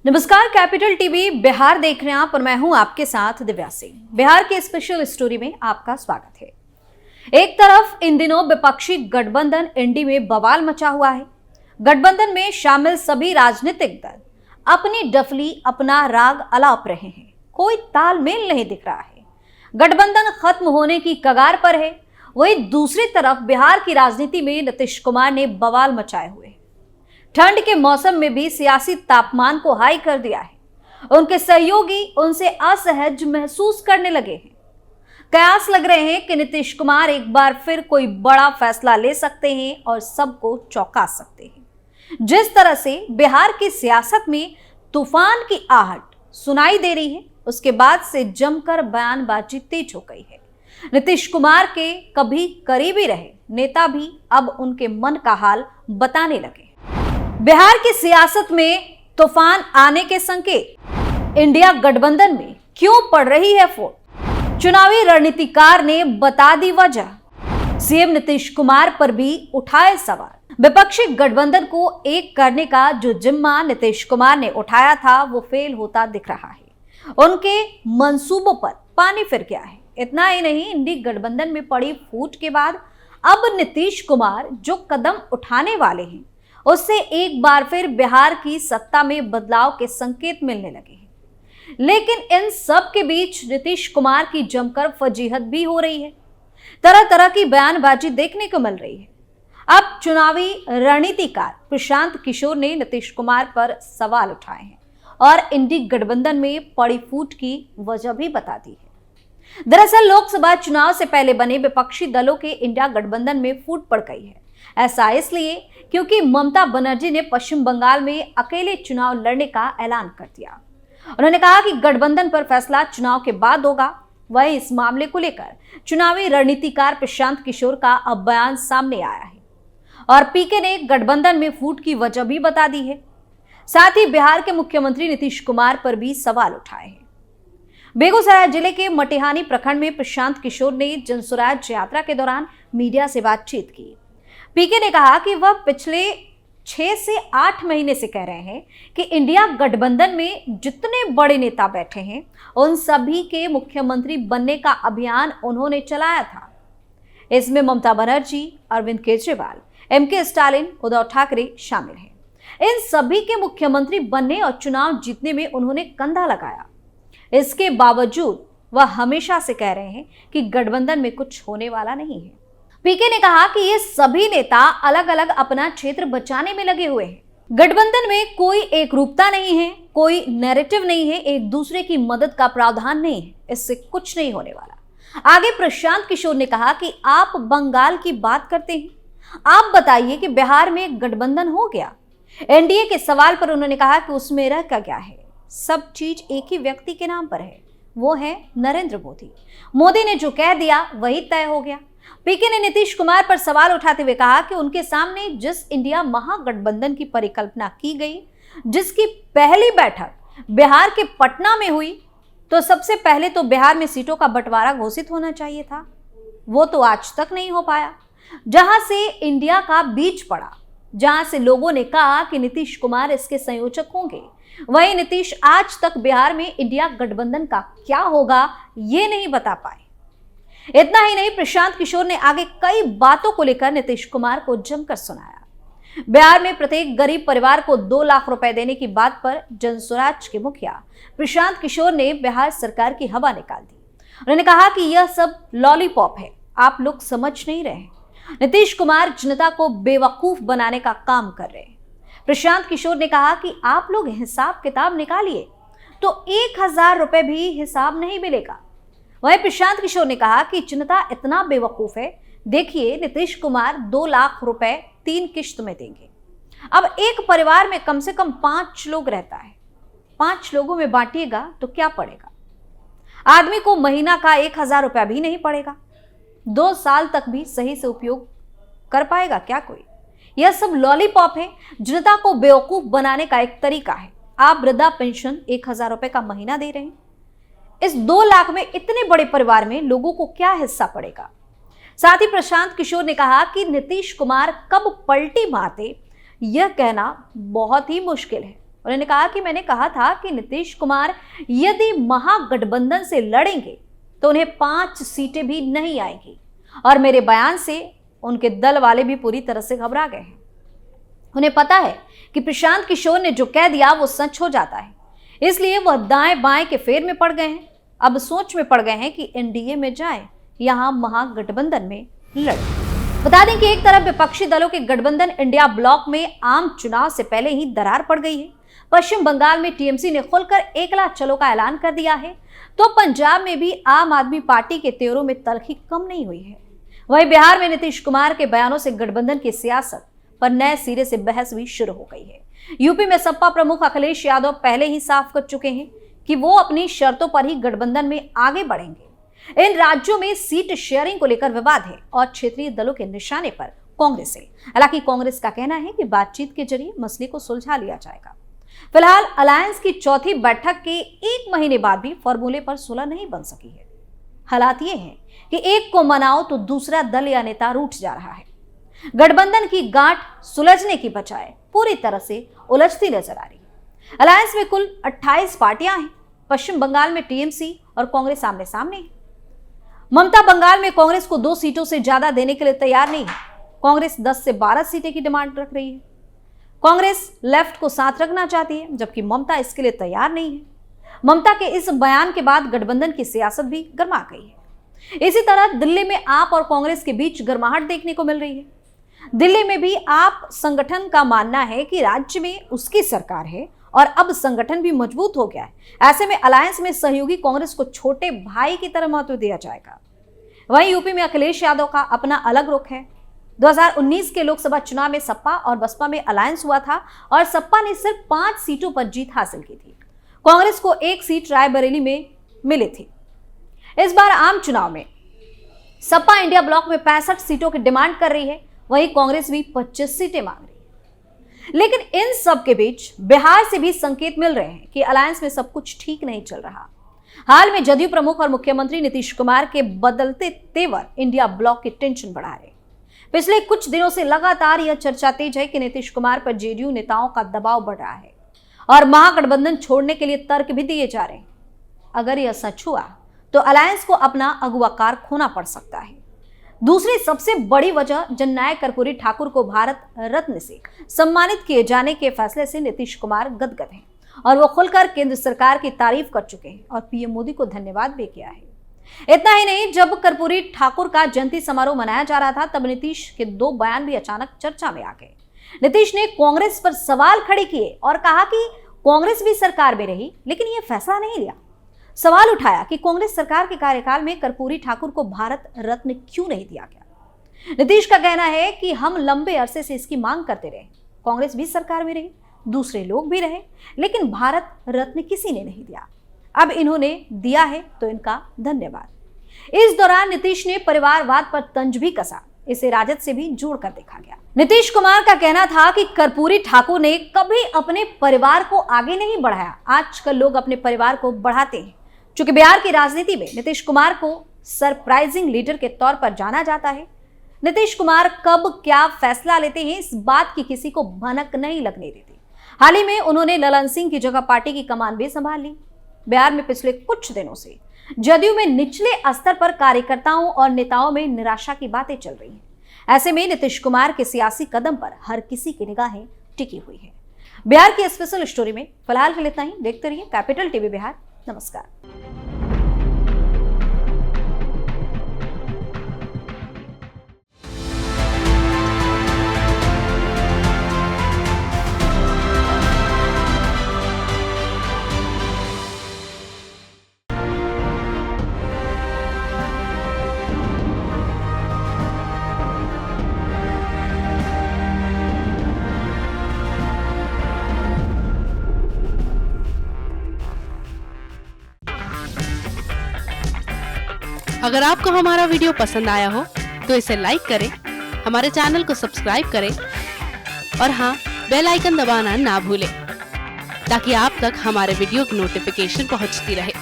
नमस्कार, capital TV Bihar देख रहे हैं आप और मैं हूं आपके साथ दिव्या सिंह। बिहार के स्पेशल स्टोरी में आपका स्वागत है। एक तरफ इन दिनों विपक्षी गठबंधन इंडी में बवाल मचा हुआ है। गठबंधन में शामिल सभी राजनीतिक दल अपनी डफली अपना राग अलाप रहे हैं। कोई तालमेल नहीं दिख रहा है। गठबंधन खत्म होने की कगार पर है। वहीं दूसरी तरफ बिहार की राजनीति में नीतीश कुमार ने बवाल मचाए हुए हैं। ठंड के मौसम में भी सियासी तापमान को हाई कर दिया है। उनके सहयोगी उनसे असहज महसूस करने लगे हैं। कयास लग रहे हैं कि नीतीश कुमार एक बार फिर कोई बड़ा फैसला ले सकते हैं और सबको चौंका सकते हैं। जिस तरह से बिहार की सियासत में तूफान की आहट सुनाई दे रही है, उसके बाद से जमकर बयानबाजी तेज हो गई है। नीतीश कुमार के कभी करीबी रहे नेता भी अब उनके मन का हाल बताने लगे। बिहार की सियासत में तूफान आने के संकेत। इंडिया गठबंधन में क्यों पड़ रही है फूट? चुनावी रणनीतिकार ने बता दी वजह। सीएम नीतीश कुमार पर भी उठाए सवाल। विपक्षी गठबंधन को एक करने का जो जिम्मा नीतीश कुमार ने उठाया था वो फेल होता दिख रहा है। उनके मंसूबों पर पानी फिर गया है। इतना ही नहीं, इंडी गठबंधन में पड़ी फूट के बाद अब नीतीश कुमार जो कदम उठाने वाले हैं उससे एक बार फिर बिहार की सत्ता में बदलाव के संकेत मिलने लगे हैं। लेकिन इन सब के बीच नीतीश कुमार की जमकर फजीहत भी हो रही है। तरह तरह की बयानबाजी देखने को मिल रही है। अब चुनावी रणनीतिकार प्रशांत किशोर ने नीतीश कुमार पर सवाल उठाए हैं और इंडी गठबंधन में पड़ी फूट की वजह भी बता दी है। दरअसल लोकसभा चुनाव से पहले बने विपक्षी दलों के इंडिया गठबंधन में फूट पड़ गई है। ऐसा इसलिए क्योंकि ममता बनर्जी ने पश्चिम बंगाल में अकेले चुनाव लड़ने का ऐलान कर दिया। उन्होंने कहा कि गठबंधन पर फैसला चुनाव के बाद होगा। वहीं इस मामले को लेकर चुनावी रणनीतिकार प्रशांत किशोर का अब बयान सामने आया है और पीके ने गठबंधन में फूट की वजह भी बता दी है। साथ ही बिहार के मुख्यमंत्री नीतीश कुमार पर भी सवाल उठाए हैं। बेगूसराय जिले के मटिहानी प्रखंड में प्रशांत किशोर ने जनसुराज यात्रा के दौरान मीडिया से बातचीत की। पीके ने कहा कि वह पिछले 6 से 8 महीने से कह रहे हैं कि इंडिया गठबंधन में जितने बड़े नेता बैठे हैं उन सभी के मुख्यमंत्री बनने का अभियान उन्होंने चलाया था। इसमें ममता बनर्जी, अरविंद केजरीवाल, एमके स्टालिन, उद्धव ठाकरे शामिल हैं। इन सभी के मुख्यमंत्री बनने और चुनाव जीतने में उन्होंने कंधा लगाया। इसके बावजूद वह हमेशा से कह रहे हैं कि गठबंधन में कुछ होने वाला नहीं है। पीके ने कहा कि ये सभी नेता अलग अलग अपना क्षेत्र बचाने में लगे हुए हैं। गठबंधन में कोई एक रूपता नहीं है, कोई नैरेटिव नहीं है, एक दूसरे की मदद का प्रावधान नहीं है। इससे कुछ नहीं होने वाला। आगे प्रशांत किशोर ने कहा कि आप बंगाल की बात करते हैं, आप बताइए कि बिहार में गठबंधन हो गया। एनडीए के सवाल पर उन्होंने कहा कि उसमें रह का क्या है, सब चीज एक ही व्यक्ति के नाम पर है, वो है नरेंद्र मोदी। मोदी ने जो कह दिया वही तय हो गया। पीके ने नीतीश कुमार पर सवाल उठाते हुए कहा कि उनके सामने जिस इंडिया महागठबंधन की परिकल्पना की गई, जिसकी पहली बैठक बिहार के पटना में हुई, तो सबसे पहले तो बिहार में सीटों का बंटवारा घोषित होना चाहिए था। वो तो आज तक नहीं हो पाया। जहां से इंडिया का बीज पड़ा, जहां से लोगों ने कहा कि नीतीश कुमार इसके संयोजक होंगे, वहीं नीतीश आज तक बिहार में इंडिया गठबंधन का क्या होगा ये नहीं बता पाए। इतना ही नहीं, प्रशांत किशोर ने आगे कई बातों को लेकर नीतीश कुमार को जमकर सुनाया। बिहार में प्रत्येक गरीब परिवार को 2 लाख रुपए देने की बात पर जनसुराज के मुखिया प्रशांत किशोर ने बिहार सरकार की हवा निकाल दी। उन्होंने कहा कि यह सब लॉलीपॉप है, आप लोग समझ नहीं रहे। नीतीश कुमार जनता को बेवकूफ बनाने का काम कर रहे हैं। प्रशांत किशोर ने कहा कि आप लोग हिसाब किताब निकालिए तो 1000 रुपए भी हिसाब नहीं मिलेगा। वहीं प्रशांत किशोर ने कहा कि जनता इतना बेवकूफ है, देखिए नीतीश कुमार 2 लाख रुपए 3 किश्त में देंगे। अब एक परिवार में कम से कम 5 लोग रहता है, 5 लोगों में बांटिएगा तो क्या पड़ेगा? आदमी को महीना का 1000 रुपया भी नहीं पड़ेगा। 2 साल तक भी सही से उपयोग कर पाएगा क्या कोई? यह सब लॉलीपॉप है, जनता को बेवकूफ बनाने का एक तरीका है। आप वृद्धा पेंशन 1000 रुपए का महीना दे रहे हैं, इस 2 लाख में इतने बड़े परिवार में लोगों को क्या हिस्सा पड़ेगा? साथ ही प्रशांत किशोर ने कहा कि नीतीश कुमार कब पलटी मारते यह कहना बहुत ही मुश्किल है। उन्होंने कहा कि मैंने कहा था कि नीतीश कुमार यदि महागठबंधन से लड़ेंगे तो उन्हें 5 सीटें भी नहीं आएंगी, और मेरे बयान से उनके दल वाले भी पूरी तरह से घबरा गए हैं। उन्हें पता है कि प्रशांत किशोर ने जो कह दिया वो सच हो जाता है, इसलिए वह दाएं बाएं के फेर में पड़ गए हैं। अब सोच में पड़ गए हैं कि एनडीए में जाएं, यहां महागठबंधन में लड़ें। बता दें कि एक तरफ विपक्षी दलों के गठबंधन इंडिया ब्लॉक में आम चुनाव से पहले ही दरार पड़ गई है। पश्चिम बंगाल में टीएमसी ने खुलकर एकला चलो का ऐलान कर दिया है, तो पंजाब में भी आम आदमी पार्टी के तेवरों में तलखी कम नहीं हुई है। वहीं बिहार में नीतीश कुमार के बयानों से गठबंधन की सियासत पर नए सिरे से बहस भी शुरू हो गई है। यूपी में सपा प्रमुख अखिलेश यादव पहले ही साफ कर चुके हैं कि वो अपनी शर्तों पर ही गठबंधन में आगे बढ़ेंगे। इन राज्यों में सीट शेयरिंग को लेकर विवाद है और क्षेत्रीय दलों के निशाने पर कांग्रेस है। हालांकि कांग्रेस का कहना है कि बातचीत के जरिए मसले को सुलझा लिया जाएगा। फिलहाल अलायंस की चौथी बैठक के 1 महीने बाद भी फॉर्मूले पर सुलह नहीं बन सकी है। हालात ये हैं कि एक को मनाओ तो दूसरा दल या नेता रूठ जा रहा है। गठबंधन की गांठ सुलझने की बजाय पूरी तरह से उलझती नजर आ रही है। अलायंस में कुल 28 पार्टियां हैं। पश्चिम बंगाल में टीएमसी और कांग्रेस आमने सामने है। ममता बंगाल में कांग्रेस को 2 सीटों से ज्यादा देने के लिए तैयार नहीं है। कांग्रेस 10 से 12 सीटें की डिमांड रख रही है। कांग्रेस लेफ्ट को साथ रखना चाहती है, जबकि ममता इसके लिए तैयार नहीं है। ममता के इस बयान के बाद गठबंधन की सियासत भी गर्मा गई है। इसी तरह दिल्ली में आप और कांग्रेस के बीच गर्माहट देखने को मिल रही है। दिल्ली में भी आप संगठन का मानना है कि राज्य में उसकी सरकार है और अब संगठन भी मजबूत हो गया है। ऐसे में अलायंस में सहयोगी कांग्रेस को छोटे भाई की तरह महत्व दिया जाएगा। वहीं यूपी में अखिलेश यादव का अपना अलग रुख है। 2019 के लोकसभा चुनाव में सपा और बसपा में अलायंस हुआ था और सपा ने सिर्फ 5 सीटों पर जीत हासिल की थी। कांग्रेस को 1 सीट रायबरेली में मिली थी। इस बार आम चुनाव में सपा इंडिया ब्लॉक में 65 सीटों की डिमांड कर रही है, वहीं कांग्रेस भी 25 सीटें मांग रही है। लेकिन इन सब के बीच बिहार से भी संकेत मिल रहे हैं कि अलायंस में सब कुछ ठीक नहीं चल रहा। हाल में जदयू प्रमुख और मुख्यमंत्री नीतीश कुमार के बदलते तेवर इंडिया ब्लॉक की टेंशन बढ़ा रहे। पिछले कुछ दिनों से लगातार यह चर्चा तेज है कि नीतीश कुमार पर जेडीयू नेताओं का दबाव बढ़ रहा है और महागठबंधन छोड़ने के लिए तर्क भी दिए जा रहे हैं। अगर यह सच हुआ तो अलायंस को अपना अगुवाकार खोना पड़ सकता है। दूसरी सबसे बड़ी वजह जननायक कर्पूरी ठाकुर को भारत रत्न से सम्मानित किए जाने के फैसले से नीतीश कुमार गदगद हैं और वो खुलकर केंद्र सरकार की तारीफ कर चुके हैं और पीएम मोदी को धन्यवाद भी किया है। इतना ही नहीं, जब कर्पूरी ठाकुर का जयंती समारोह मनाया जा रहा था तब नीतीश के 2 बयान भी अचानक चर्चा में आ गए। नीतीश ने कांग्रेस पर सवाल खड़े किए और कहा कि कांग्रेस भी सरकार में रही लेकिन यह फैसला नहीं लिया। सवाल उठाया कि कांग्रेस सरकार के कार्यकाल में कर्पूरी ठाकुर को भारत रत्न क्यों नहीं दिया गया। नीतीश का कहना है कि हम लंबे अरसे से इसकी मांग करते रहे। कांग्रेस भी सरकार में रही, दूसरे लोग भी रहे, लेकिन भारत रत्न किसी ने नहीं दिया। अब इन्होंने दिया है तो इनका धन्यवाद। इस दौरान नीतीश ने परिवारवाद पर तंज भी कसा। इसे राजद से भी जोड़कर देखा गया। नीतीश कुमार का कहना था कि कर्पूरी ठाकुर ने कभी अपने परिवार को आगे नहीं बढ़ाया। आजकल लोग अपने परिवार को बढ़ाते हैं। चूंकि बिहार की राजनीति में नीतीश कुमार को सरप्राइजिंग लीडर के तौर पर जाना जाता है, नीतीश कुमार कब क्या फैसला लेते हैं इस बात की किसी को भनक नहीं लगने देती। हाल ही में उन्होंने ललन सिंह की जगह पार्टी की कमान भी संभाल ली। बिहार में पिछले कुछ दिनों से जदयू में निचले स्तर पर कार्यकर्ताओं और नेताओं में निराशा की बातें चल रही हैं। ऐसे में नीतीश कुमार के सियासी कदम पर हर किसी की निगाहें टिकी हुई है। बिहार की स्पेशल स्टोरी में फिलहाल के लिए इतना ही। देखते रहिए कैपिटल टीवी बिहार। नमस्कार। अगर आपको हमारा वीडियो पसंद आया हो तो इसे लाइक करें, हमारे चैनल को सब्सक्राइब करें और हाँ, बेल आइकन दबाना ना भूलें ताकि आप तक हमारे वीडियो की नोटिफिकेशन पहुंचती रहे।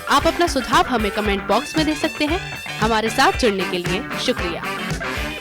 आप अपना सुझाव हमें कमेंट बॉक्स में दे सकते हैं। हमारे साथ जुड़ने के लिए शुक्रिया।